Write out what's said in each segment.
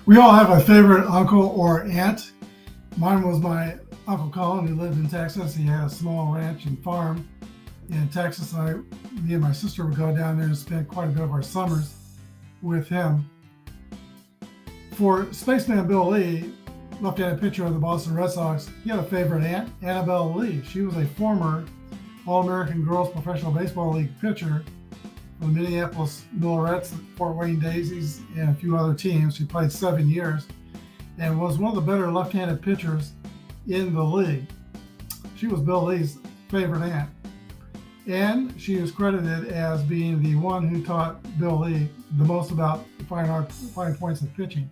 We all have a favorite uncle or aunt. Mine was my Uncle Colin, who lived in Texas. He had a small ranch and farm in Texas. Me and my sister would go down there and spend quite a bit of our summers with him. For Spaceman Bill Lee, left-handed pitcher of the Boston Red Sox, he had a favorite aunt, Annabelle Lee. She was a former All-American Girls Professional Baseball League pitcher for the Minneapolis Millerettes, Fort Wayne Daisies, and a few other teams. She played 7 years and was one of the better left-handed pitchers in the league. She was Bill Lee's favorite aunt. And she is credited as being the one who taught Bill Lee the most about fine points of pitching.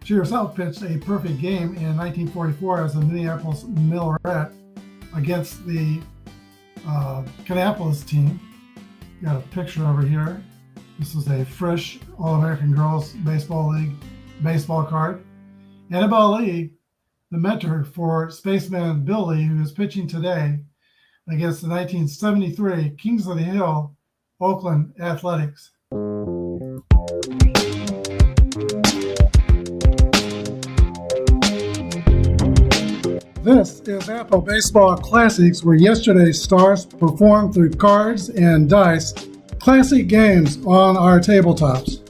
She herself pitched a perfect game in 1944 as a Minneapolis Millerette against the Kannapolis team. Got a picture over here. This is a fresh All-American Girls Baseball League baseball card. Annabelle Lee, the mentor for Spaceman Bill Lee, who is pitching today against the 1973 Kings of the Hill Oakland Athletics. This is Apba Baseball Classics, where yesterday's stars performed through cards and dice, classic games on our tabletops.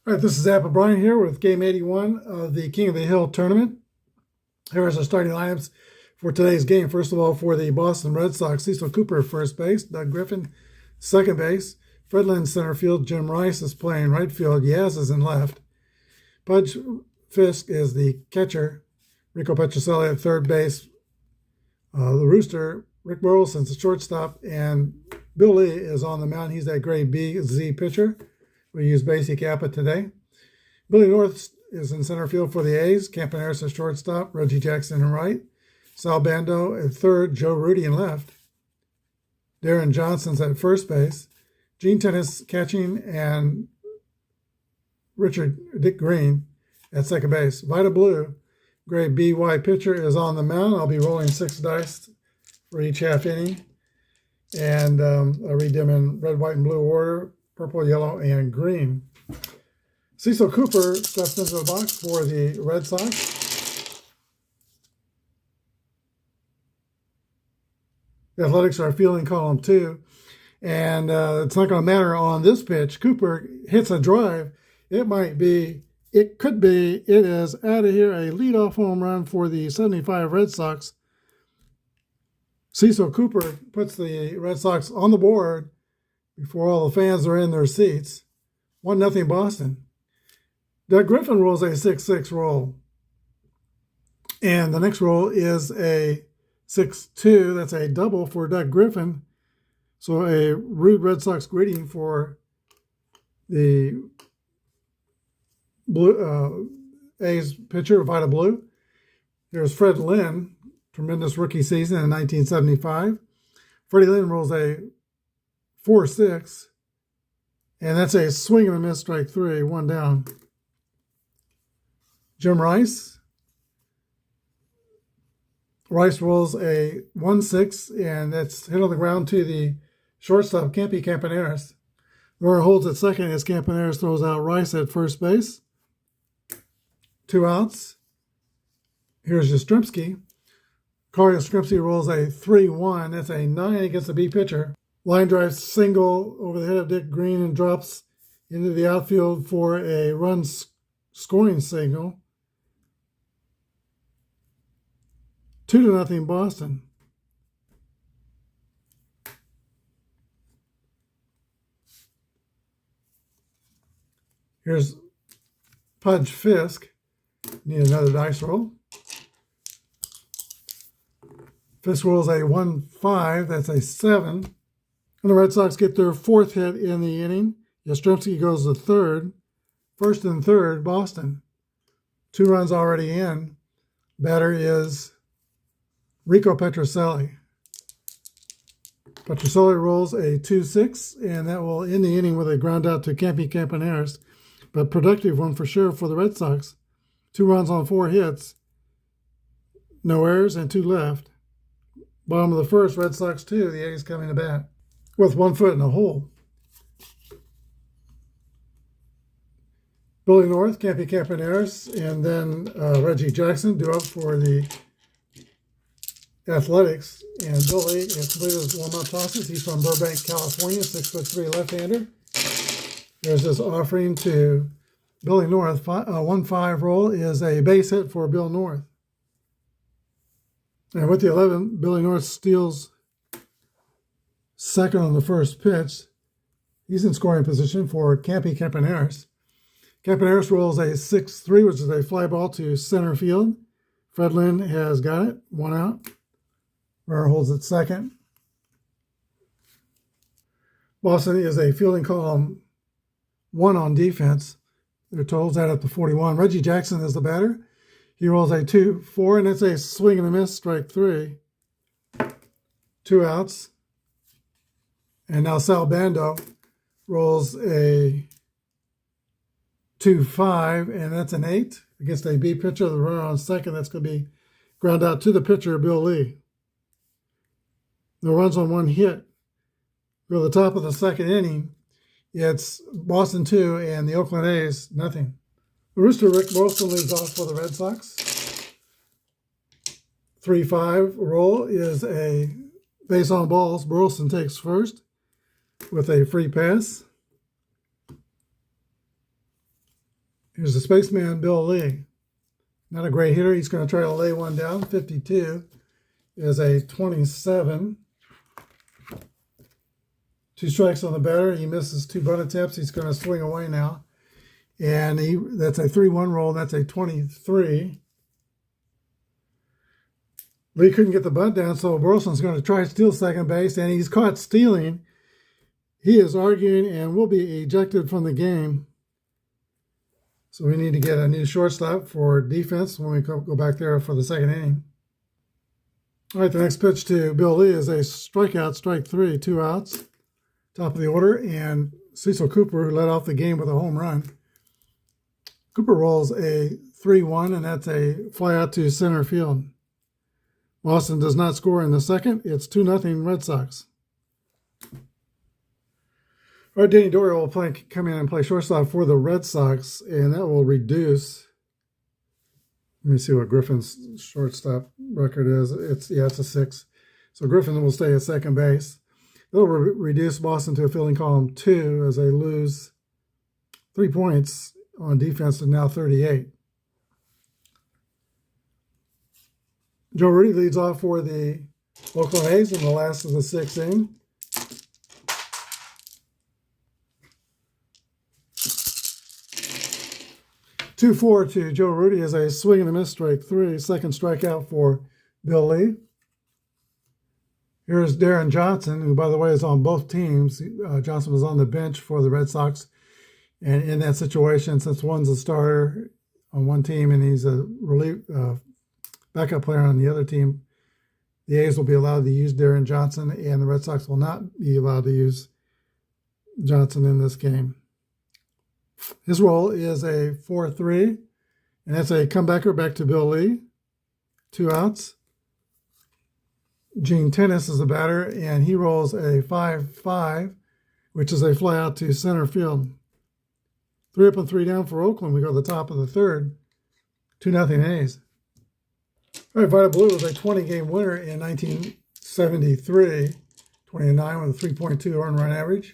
All right, this is Apba Brian here with Game81 of the King of the Hill tournament. Here are our starting lineups for today's game. First of all, for the Boston Red Sox, Cecil Cooper first base, Doug Griffin second base, Fred Lynn center field, Jim Rice is playing right field, Yaz is in left. Pudge Fisk is the catcher, Rico Petrocelli at third base, the Rooster, Rick Burleson's the shortstop, and Bill Lee is on the mound. He's that grade B Z pitcher. We use basic Apba today. Billy North is in center field for the A's, Campaneris at shortstop, Reggie Jackson in right, Sal Bando at third, Joe Rudy in left, Darren Johnson's at first base, Gene Tennis catching, and Dick Green at second base. Vita Blue, grade BY pitcher, is on the mound. I'll be rolling 6 dice for each half inning. And I'll read them in red, white, and blue order, purple, yellow, and green. Cecil Cooper steps into the box for the Red Sox. The Athletics are fielding column 2. And it's not going to matter on this pitch. Cooper hits a drive. It is out of here, a leadoff home run for the 75 Red Sox. Cecil Cooper puts the Red Sox on the board before all the fans are in their seats. 1-0 Boston. Doug Griffin rolls a 6-6 roll. And the next roll is a 6-2. That's a double for Doug Griffin. So a rude Red Sox greeting for the A's pitcher, Vita Blue. There's Fred Lynn, tremendous rookie season in 1975. Freddie Lynn rolls a 4-6, and that's a swing and a miss, strike 3, 1 down. Jim Rice. Rice rolls a 1-6, and that's hit on the ground to the shortstop, Campaneris. The runner holds at second as Campaneris throws out Rice at first base. 2 outs. Here's Yastrzemski. Carl Yastrzemski rolls a 3-1. That's a 9 against the B pitcher. Line drive single over the head of Dick Green and drops into the outfield for a run scoring signal. 2-0 Boston. Here's Pudge Fisk. Need another dice roll. Fisk rolls a 1-5. That's a 7. And the Red Sox get their 4th hit in the inning. Yastrzemski goes to third. First and third, Boston. 2 runs already in. Batter is Rico Petrocelli. Petrocelli rolls a 2-6, and that will end the inning with a ground out to Campaneris. But productive one for sure for the Red Sox. 2 runs on 4 hits. No errors and 2 left. Bottom of the first, Red Sox 2. The A's coming to bat with 1 foot in a hole. Billy North, Campy Campaneris, and then Reggie Jackson do up for the Athletics. And Billy has completed his warm-up tosses. He's from Burbank, California, 6'3" left-hander. There's this offering to Billy North. 1-5 roll is a base hit for Bill North. And with the 11, Billy North steals second on the first pitch. He's in scoring position for Campy Campaneris. Campaneris rolls a 6-3, which is a fly ball to center field. Fred Lynn has got it, 1 out. Runner holds at second. Boston is a fielding column 1 on defense. Their totals add up to 41. Reggie Jackson is the batter. He rolls a 2-4, and it's a swing and a miss, strike 3. 2 outs. And now Sal Bando rolls a 2-5, and that's an 8 against a B pitcher. The runner on second, that's going to be ground out to the pitcher, Bill Lee. No runs on 1 hit. Go to the top of the second inning. It's Boston 2 and the Oakland A's nothing. The Rooster Rick Wilson leads off for the Red Sox. 3-5 roll is a base on balls. Burleson takes first with a free pass. Here's the spaceman, Bill Lee. Not a great hitter. He's going to try to lay one down. 52 is a 27. 2 strikes on the batter. He misses 2 bunt attempts. He's going to swing away now. And that's a 3-1 roll. That's a 23. Lee couldn't get the bunt down, so Burleson's going to try to steal second base, and he's caught stealing. He is arguing and will be ejected from the game. So we need to get a new shortstop for defense when we go back there for the second inning. All right, the next pitch to Bill Lee is a strikeout, strike 3, 2 outs. Top of the order, and Cecil Cooper, who led off the game with a home run. Cooper rolls a 3-1, and that's a fly out to center field. Boston does not score in the second. It's 2-0 Red Sox. All right, Danny Doyle will come in and play shortstop for the Red Sox, and that will reduce. Let me see what Griffin's shortstop record is. It's a 6. So Griffin will stay at second base. They'll reduce Boston to a fielding column 2 as they lose 3 points on defense to now 38. Joe Rudy leads off for the Oakland A's in the last of the 6th inning. Two-4 to Joe Rudy is a swing and a miss, strike 3. Second strikeout for Bill Lee. Here's Darren Johnson, who, by the way, is on both teams. Johnson was on the bench for the Red Sox. And in that situation, since one's a starter on one team and he's a backup player on the other team, the A's will be allowed to use Darren Johnson, and the Red Sox will not be allowed to use Johnson in this game. His role is a 4-3, and that's a comebacker back to Bill Lee. 2 outs. Gene Tennis is the batter, and he rolls a 5-5, which is a fly out to center field. 3 up and 3 down for Oakland. We go to the top of the third. 2-0 A's. All right, Vita Blue was a 20-game winner in 1973. 29 with a 3.2 earned run average.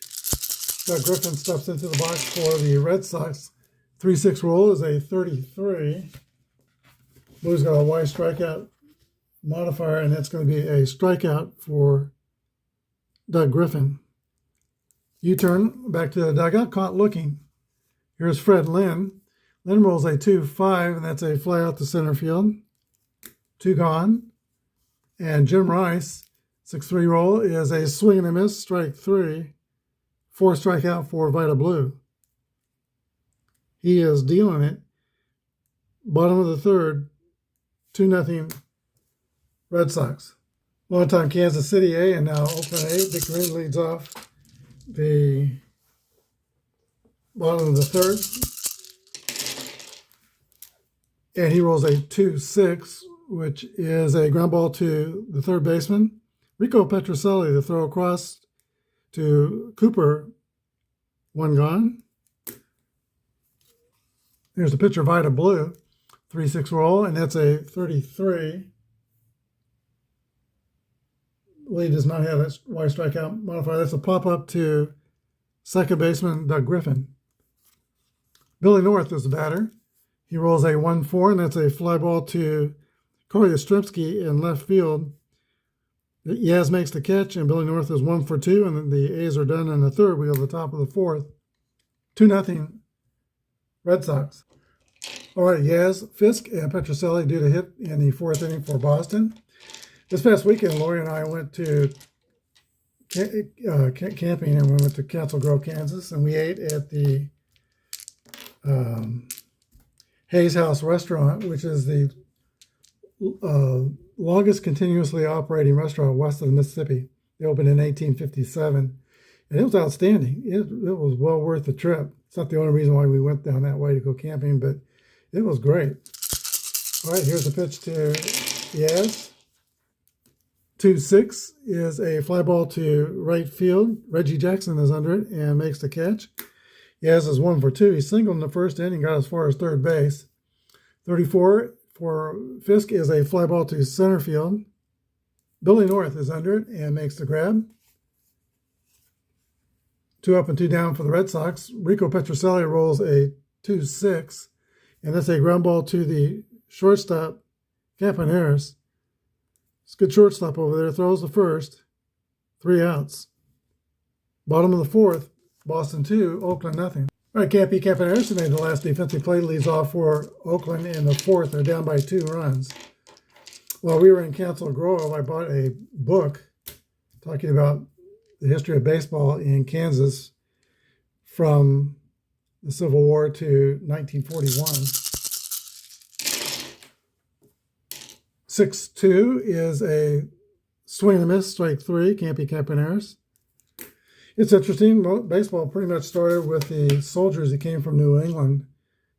Doug Griffin steps into the box for the Red Sox. 3-6 roll is a 33. Blue's got a Y strikeout modifier, and that's going to be a strikeout for Doug Griffin. U-turn back to the dugout, caught looking. Here's Fred Lynn. Lynn rolls a 2-5, and that's a fly out to center field. 2 gone. And Jim Rice, 6-3 roll, is a swing and a miss, strike 3. 4 strikeout for Vita Blue. He is dealing it. Bottom of the third, 2-0 Red Sox. Longtime Kansas City A and now Oakland A. Dick Green leads off the bottom of the third. And he rolls a 2-6, which is a ground ball to the third baseman. Rico Petrocelli to throw across to Cooper. 1 gone. Here's the pitcher Vida Blue. 3-6 roll, and that's a 33. Lee does not have that wide strikeout modifier. That's a pop-up to second baseman Doug Griffin. Billy North is the batter. He rolls a 1-4, and that's a fly ball to Corey Yastrzemski in left field. Yaz makes the catch, and Billy North is 1 for 2, and then the A's are done in the third. We go to the top of the fourth. 2-0 Red Sox. All right, Yaz, Fisk, and Petrocelli due to hit in the fourth inning for Boston. This past weekend, Lori and I went to camping, and we went to Castle Grove, Kansas, and we ate at the Hayes House Restaurant, which is the longest continuously operating restaurant west of the Mississippi. They opened in 1857, and it was outstanding. It was well worth the trip. It's not the only reason why we went down that way to go camping, but it was great. All right, here's the pitch to Yaz. 2-6 is a fly ball to right field. Reggie Jackson is under it and makes the catch. Yaz is 1 for 2. He singled in the first inning, got as far as third base. 34 for Fisk is a fly ball to center field. Billy North is under it and makes the grab. 2 up and 2 down for the Red Sox. Rico Petrocelli rolls a 2-6, and that's a ground ball to the shortstop, Campaneris. It's a good shortstop over there. Throws the first. 3 outs. Bottom of the fourth, Boston 2, Oakland nothing. All right, Campaneris made the last defensive play, leads off for Oakland in the fourth. They're down by 2 runs. While we were in Castle Grove, I bought a book talking about the history of baseball in Kansas from the Civil War to 1941. 6-2 is a swing and a miss, strike 3, Campaneris. It's interesting. Baseball pretty much started with the soldiers that came from New England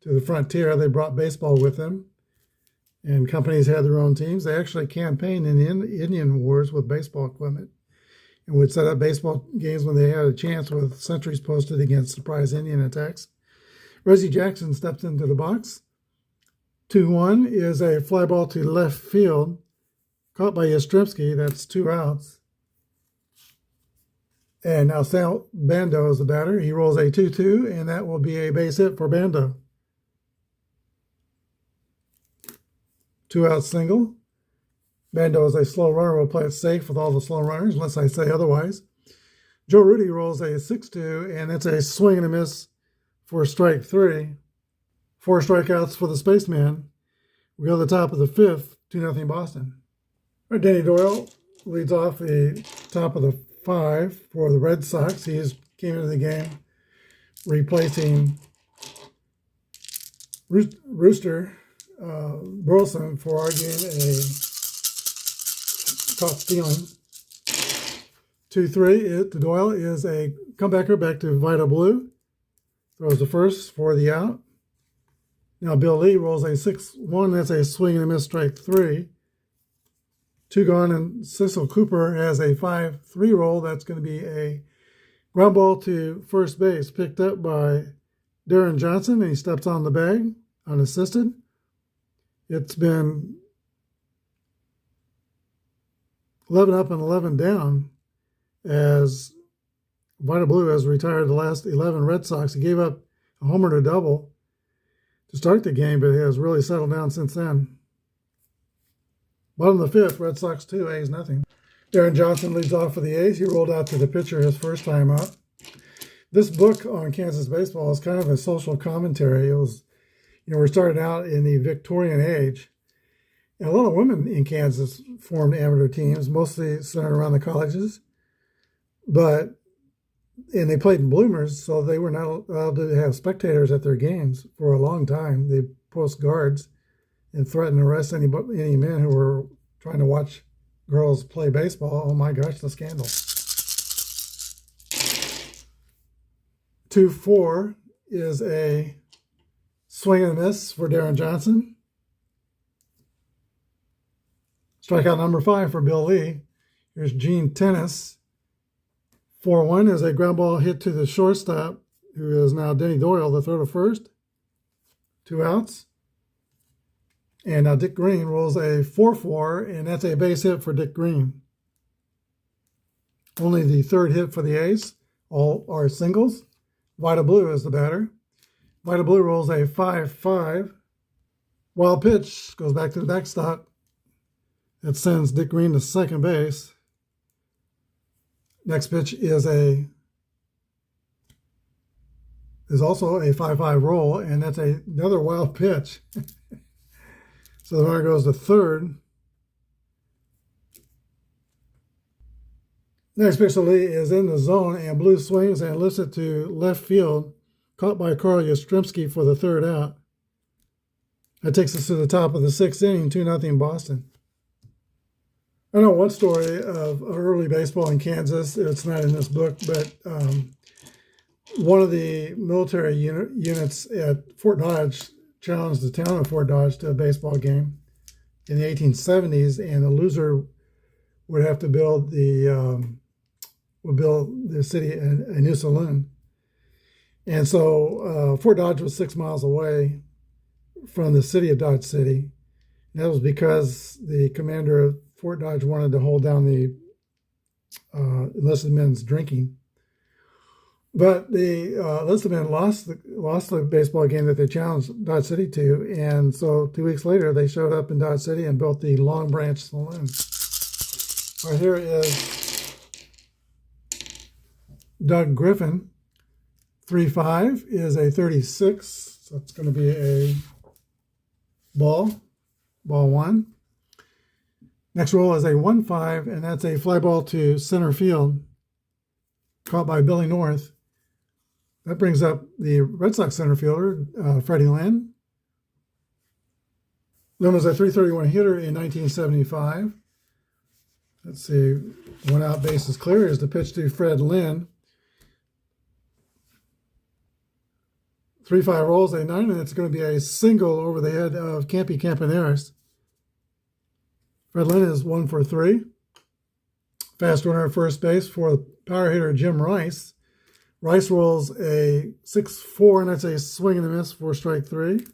to the frontier. They brought baseball with them, and companies had their own teams. They actually campaigned in the Indian Wars with baseball equipment and would set up baseball games when they had a chance with sentries posted against surprise Indian attacks. Reggie Jackson steps into the box. 2-1 is a fly ball to left field, caught by Yastrzemski. That's 2 outs. And now Sal Bando is the batter. He rolls a 2-2, and that will be a base hit for Bando. 2-out single. Bando is a slow runner. We'll play it safe with all the slow runners, unless I say otherwise. Joe Rudy rolls a 6-2, and it's a swing and a miss for strike 3. 4 strikeouts for the Spaceman. We go to the top of the fifth, 2-0 Boston. All right, Danny Doyle leads off the top of the 5 for the Red Sox. He came into the game replacing Rooster Burleson for arguing a caught stealing. 2-3 to Doyle is a comebacker back to Vida Blue. Throws the first for the out. Now Bill Lee rolls a 6-1. That's a swing and a miss, strike 3. 2 gone, and Cecil Cooper has a 5-3 roll. That's going to be a ground ball to first base, picked up by Darren Johnson, and he steps on the bag unassisted. It's been 11 up and 11 down as Vida Blue has retired the last 11 Red Sox. He gave up a homer and a double to start the game, but has really settled down since then. Bottom of the fifth, Red Sox 2, A's nothing. Darren Johnson leads off for the A's. He rolled out to the pitcher his first time up. This book on Kansas baseball is kind of a social commentary. It was, we're starting out in the Victorian age, and a lot of women in Kansas formed amateur teams, mostly centered around the colleges. And they played in bloomers, so they were not allowed to have spectators at their games for a long time. They post guards and threatened to arrest any men who were trying to watch girls play baseball. Oh my gosh, the scandal. 2-4 is a swing and a miss for Darren Johnson. Strikeout number 5 for Bill Lee. Here's Gene Tennis. 4-1 is a ground ball hit to the shortstop, who is now Denny Doyle, the throw to first. 2 outs. And now Dick Green rolls a 4-4, and that's a base hit for Dick Green. Only the third hit for the A's. All are singles. Vida Blue is the batter. Vida Blue rolls a 5-5. Wild pitch goes back to the backstop. It sends Dick Green to second base. Next pitch is also a 5-5 roll, and that's another wild pitch. So the runner goes to third. Next pitch to Lee is in the zone, and Blue swings and lifts it to left field, caught by Carl Yastrzemski for the third out. That takes us to the top of the 6th inning, 2-0 Boston. I know one story of early baseball in Kansas. It's not in this book, but one of the military units at Fort Dodge challenged the town of Fort Dodge to a baseball game in the 1870s, and the loser would have to build the city a new saloon. And so Fort Dodge was 6 miles away from the city of Dodge City. And that was because the commander of Fort Dodge wanted to hold down the enlisted men's drinking. But the enlisted men lost the baseball game that they challenged Dodge City to, and so 2 weeks later they showed up in Dodge City and built the Long Branch Saloon. Right here is Doug Griffin. 3-5 is a 36, so it's going to be a ball 1. Next roll is a 1-5, and that's a fly ball to center field, caught by Billy North. That brings up the Red Sox center fielder, Freddie Lynn. Lynn was a .331 hitter in 1975. Let's see, 1 out, base is clear. Here's the pitch to Fred Lynn. 3-5 rolls a 9, and it's going to be a single over the head of Campy Campaneris. Fred Lynn is 1 for 3. Fast runner at first base for the power hitter Jim Rice. Rice rolls a 6-4, and that's a swing and a miss for strike 3.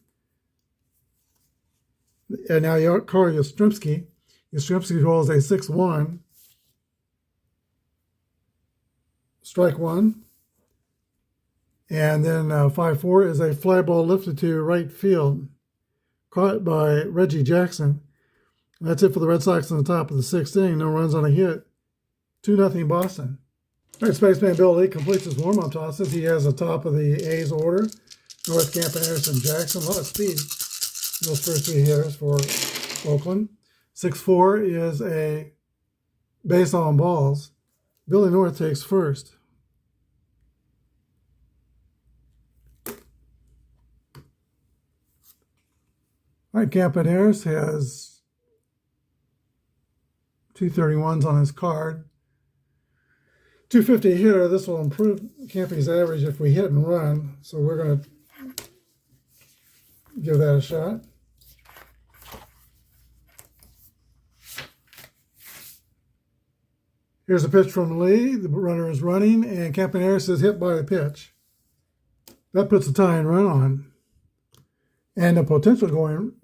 And now Carl Yastrzemski. Yastrzemski rolls a 6-1. Strike 1. And then 5-4 is a fly ball lifted to right field, caught by Reggie Jackson. That's it for the Red Sox on the top of the 6th inning. No runs on a hit. 2-0 Boston. All right, Spaceman Bill Lee completes his warm-up tosses. He has the top of the A's order. North, Campaneris, and Jackson. A lot of speed. Those first 3 hitters for Oakland. 6-4 is a base on balls. Billy North takes first. All right, Campaneris has 231s on his card. 250 hitter. This will improve Campy's average if we hit and run. So we're going to give that a shot. Here's a pitch from Lee. The runner is running, and Campaneris is hit by the pitch. That puts a tying run on. And the potential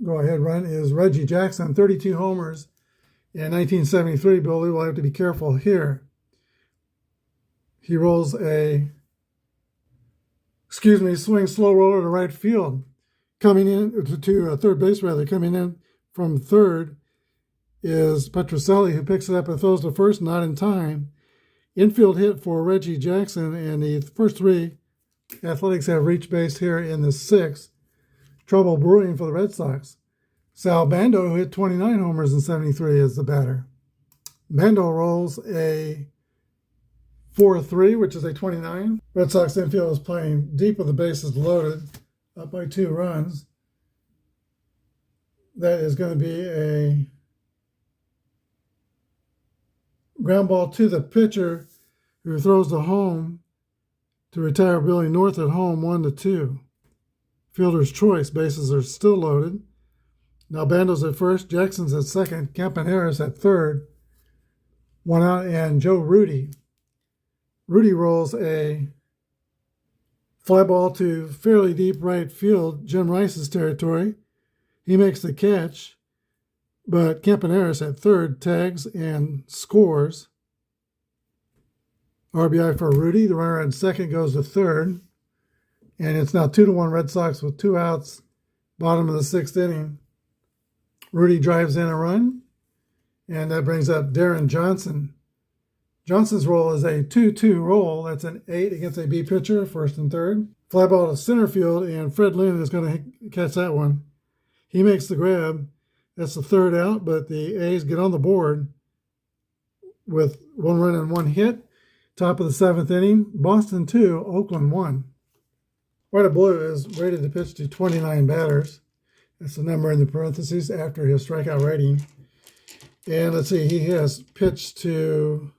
go-ahead run is Reggie Jackson, 32 homers in 1973. Bill Lee will have to be careful here. He rolls swing slow roller to right field. Coming in to third base, coming in from third is Petrocelli, who picks it up and throws to first, not in time. Infield hit for Reggie Jackson, and the first 3 Athletics have reached base here in the 6th. Trouble brewing for the Red Sox. Sal Bando, who hit 29 homers in 73, is the batter. Bando rolls a 4-3, which is a 29. Red Sox infield is playing deep with the bases loaded, up by 2 runs. That is going to be a ground ball to the pitcher, who throws to home to retire Billy North at home, 1-2. Fielder's choice. Bases are still loaded. Now Bando's at first, Jackson's at second, Campaneris at third. 1 out, and Joe Rudy. Rudy rolls a fly ball to fairly deep right field, Jim Rice's territory. He makes the catch, but Campaneris at third tags and scores. RBI for Rudy. The runner at second goes to third. And it's now 2-1 Red Sox with 2 outs, bottom of the 6th inning. Rudy drives in a run, and that brings up Darren Johnson. Johnson's roll is a 2-2 roll. That's an 8 against a B pitcher, first and third. Fly ball to center field, and Fred Lynn is going to catch that one. He makes the grab. That's the third out, but the A's get on the board with 1 run and 1 hit. Top of the 7th inning, Boston 2, Oakland 1. White and Blue is rated to pitch to 29 batters. That's the number in the parentheses after his strikeout rating. And let's see, he has pitched to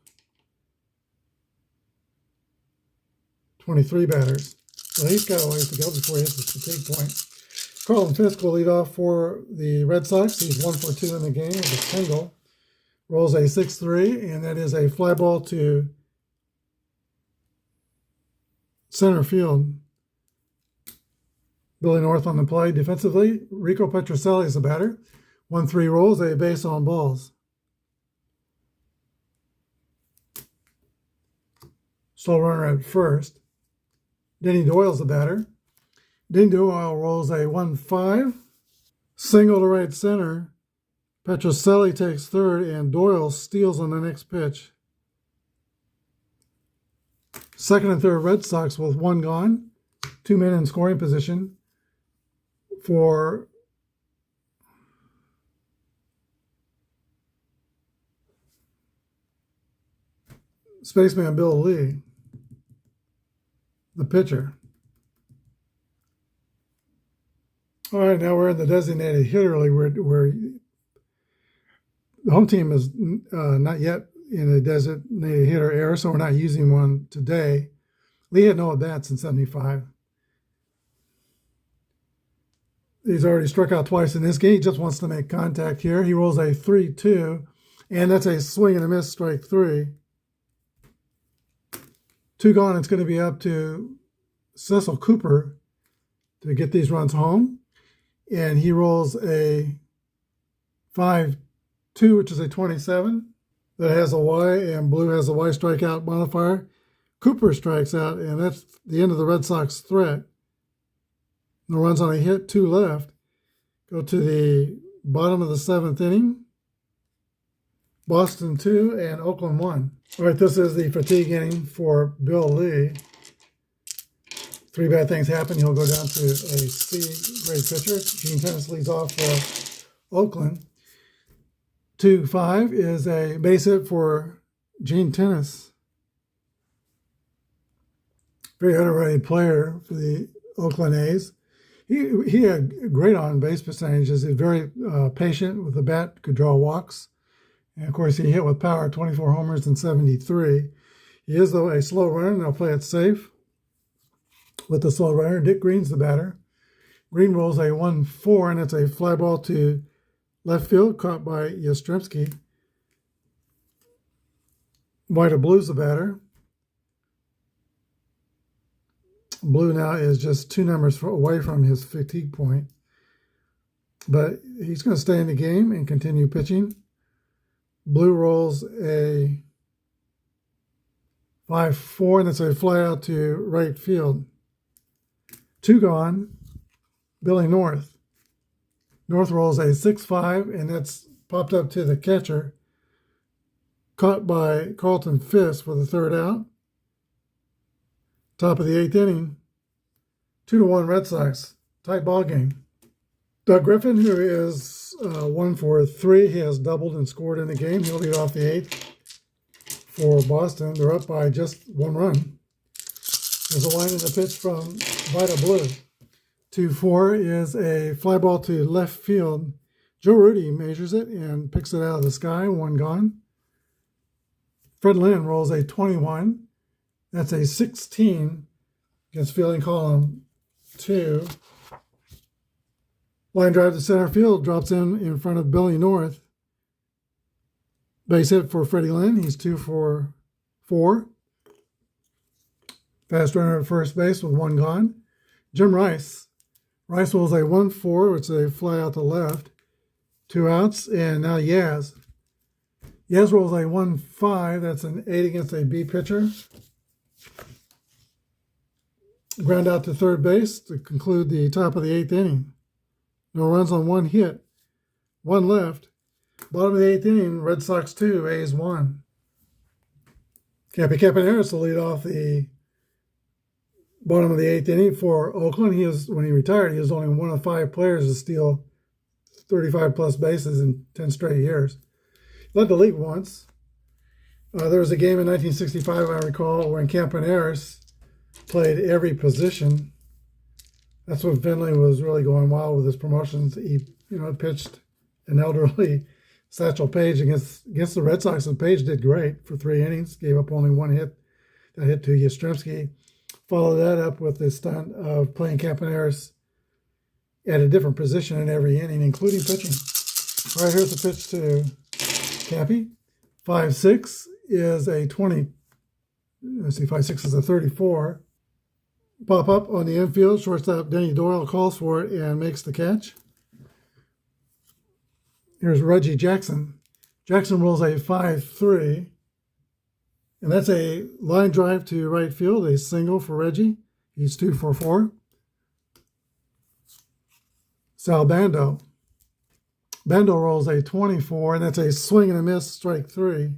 23 batters. So he's got a ways to go before he hits his fatigue point. Carlton Fisk will lead off for the Red Sox. He's 1 for 2 in the game with a single. Rolls a 6-3, and that is a fly ball to center field. Billy North on the play defensively. Rico Petrocelli is the batter. 1-3 rolls, a base on balls. Slow runner at first. Denny Doyle's the batter. Denny Doyle rolls a 1-5. Single to right center. Petrocelli takes third, and Doyle steals on the next pitch. Second and third Red Sox with 1 gone. 2 men in scoring position for spaceman Bill Lee, the pitcher. All right, now we're in the designated hitter league where the home team is not yet in a designated hitter era, so we're not using one today. Lee had no at-bats in 75. He's already struck out twice in this game. He just wants to make contact here. He rolls a 3-2, and that's a swing and a miss, strike 3. 2 gone. It's going to be up to Cecil Cooper to get these runs home. And he rolls a 5-2, which is a 27. That has a Y, and Blue has a Y strikeout modifier. Cooper strikes out, and that's the end of the Red Sox threat. No runs on a hit, 2 left. Go to the bottom of the 7th inning. Boston 2 and Oakland 1. All right, this is the fatigue inning for Bill Lee. 3 bad things happen. He'll go down to a C-grade pitcher. Gene Tennis leads off for Oakland. 2-5 is a base hit for Gene Tennis. Very underrated player for the Oakland A's. He had great on-base percentages. He's very patient with the bat, could draw walks. And, of course, he hit with power, 24 homers in 73. He is, though, a slow runner, and they'll play it safe with the slow runner. Dick Green's the batter. Green rolls a 1-4, and it's a fly ball to left field, caught by Yastrzemski. White and Blue's the batter. Blue now is just 2 numbers away from his fatigue point. But he's going to stay in the game and continue pitching. Blue rolls a 5-4, and it's a fly out to right field. 2 gone. Billy North. North rolls a 6-5, and that's popped up to the catcher. Caught by Carlton Fisk for the 3rd out. Top of the 8th inning. 2-1 Red Sox. Tight ball game. Doug Griffin, who is 1 for 3, he has doubled and scored in the game. He'll lead off the 8th for Boston. They're up by just 1 run. There's a line in the pitch from Vita Blue. 2-4 is a fly ball to left field. Joe Rudy measures it and picks it out of the sky. 1 gone. Fred Lynn rolls a 21. That's a 16 against fielding column 2. Line drive to center field, drops in front of Billy North. Base hit for Freddie Lynn. He's 2 for 4. Fast runner at first base with 1 gone. Jim Rice. Rice rolls a 1-4, which is a fly out to left. 2 outs. And now Yaz. Yaz rolls a 1-5. That's an 8 against a B pitcher. Ground out to third base to conclude the top of the 8th inning. No runs on 1 hit. 1 left. Bottom of the 8th inning, Red Sox 2, A's 1. Cappy Campaneris will lead off the bottom of the 8th inning for Oakland. When he retired, he was only one of 5 players to steal 35-plus bases in 10 straight years. Led the league once. There was a game in 1965, I recall, when Campaneris played every position. That's when Finley was really going wild with his promotions. He, pitched an elderly Satchel Paige against the Red Sox, and Paige did great for 3 innings, gave up only 1 hit, that hit to Yastrzemski. Followed that up with the stunt of playing Campaneris at a different position in every inning, including pitching. All right, here's the pitch to Cappy. 5-6 is a 20. Let's see, 5-6 is a 34. Pop up on the infield. Shortstop Denny Doyle calls for it and makes the catch. Here's Reggie Jackson. Jackson rolls a 5-3. And that's a line drive to right field, a single for Reggie. He's 2 for 4. Sal Bando. Bando rolls a 24, and that's a swing and a miss, strike 3.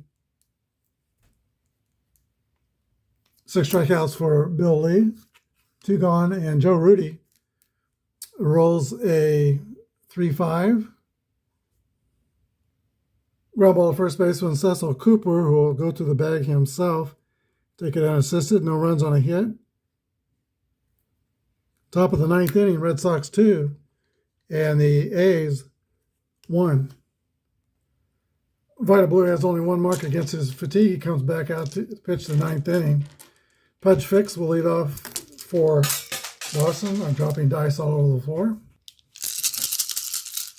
6 strikeouts for Bill Lee. 2 gone, and Joe Rudy rolls a 3-5. Ground ball to first baseman Cecil Cooper, who will go to the bag himself. Take it unassisted, no runs on a hit. Top of the 9th inning, Red Sox 2, and the A's 1. Vida Blue has only 1 mark against his fatigue. He comes back out to pitch the 9th inning. Pudge Fix will lead off for Boston. I'm dropping dice all over the floor.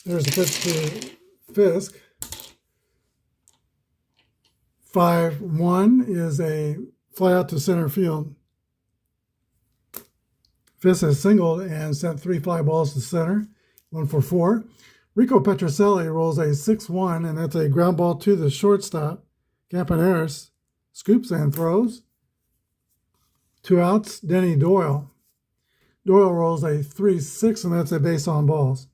There's a pitch to Fisk. 5-1 is a fly out to center field. Fisk has singled and sent 3 fly balls to center, 1 for 4. Rico Petrocelli rolls a 6-1, and that's a ground ball to the shortstop. Campaneris scoops and throws. 2 outs, Denny Doyle. Doyle rolls a 3-6, and that's a base on balls.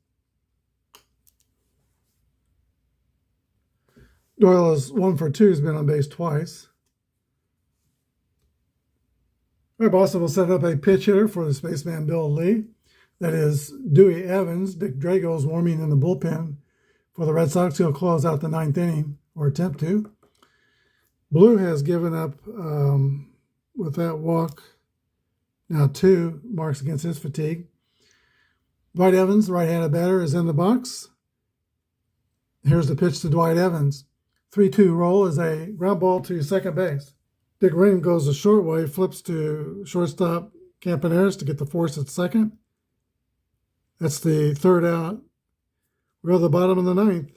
Doyle is 1 for 2, has been on base twice. All right, Boston will set up a pitch hitter for the spaceman Bill Lee. That is Dewey Evans. Dick Drago is warming in the bullpen for the Red Sox. He'll close out the 9th inning, or attempt to. Blue has given up with that walk. Now 2 marks against his fatigue. Dwight Evans, right-handed batter, is in the box. Here's the pitch to Dwight Evans. 3-2 roll is a ground ball to second base. Dick Ring goes the short way, flips to shortstop Campaneris to get the force at second. That's the 3rd out. We go to the bottom of the 9th.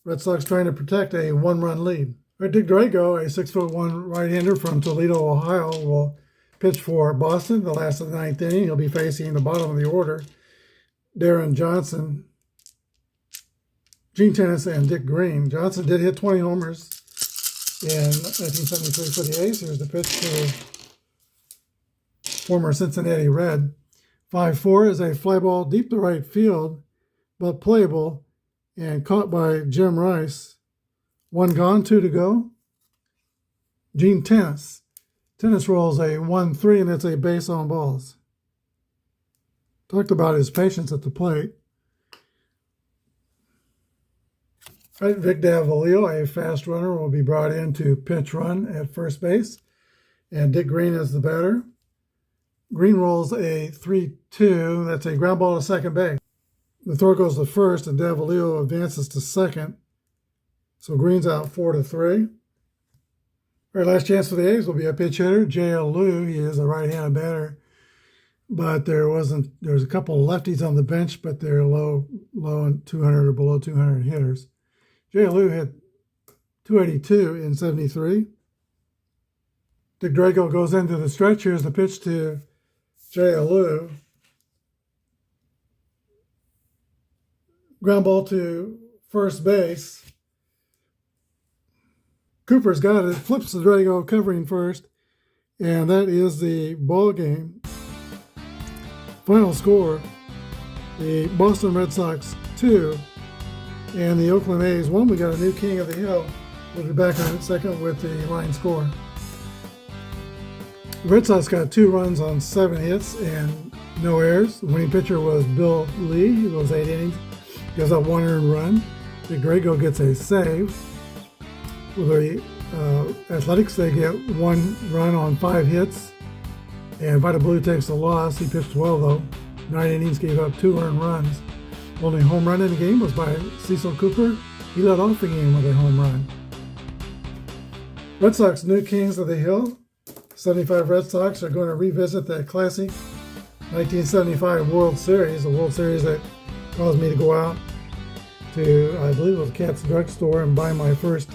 Red Sox trying to protect a 1-run lead. Dick Drago, a 6'1" right-hander from Toledo, Ohio, will pitch for Boston the last of the 9th inning. He'll be facing the bottom of the order, Darren Johnson, Gene Tennis, and Dick Green. Johnson did hit 20 homers in 1973 for the A's. Here's the pitch to former Cincinnati Red. 5-4 is a fly ball deep to right field, but playable, and caught by Jim Rice. 1 gone, 2 to go. Gene Tennis. Tennis rolls a 1-3, and that's a base on balls. Talked about his patience at the plate. Right, Vic Davalillo, a fast runner, will be brought in to pinch run at first base, and Dick Green is the batter. Green rolls a 3-2. That's a ground ball to second base. The throw goes to first, and Davalillo advances to second. So Green's out 4-3. All right, last chance for the A's will be a pitch hitter, J.L. Liu. He is a right-handed batter, but there's a couple of lefties on the bench, but they're low and 200 or below 200 hitters. J.L. Liu hit 282 in 73. Dick Drago goes into the stretch. Here's the pitch to Jay Alou. Ground ball to first base. Cooper's got it, flips the Drago covering first, and that is the ball game. Final score, the Boston Red Sox 2 and the Oakland A's 1. We got a new king of the hill. We'll be back in a second with the line score. The Red Sox got 2 runs on 7 hits and no errors. The winning pitcher was Bill Lee. He goes 8 innings, gives up 1 earned run. Dick Drago gets a save. With the Athletics, they get 1 run on 5 hits. And Vita Blue takes the loss. He pitched well, though. 9 innings, gave up 2 earned runs. Only home run in the game was by Cecil Cooper. He led off the game with a home run. Red Sox new kings of the hill. 75 Red Sox are going to revisit that classic 1975 World Series, a World Series that caused me to go out to, I believe it was Cat's Drug Store, and buy my first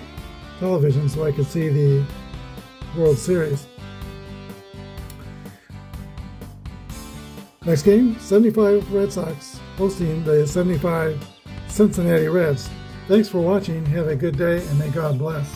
television so I could see the World Series. Next game, 75 Red Sox hosting the 75 Cincinnati Reds. Thanks for watching. Have a good day, and may God bless.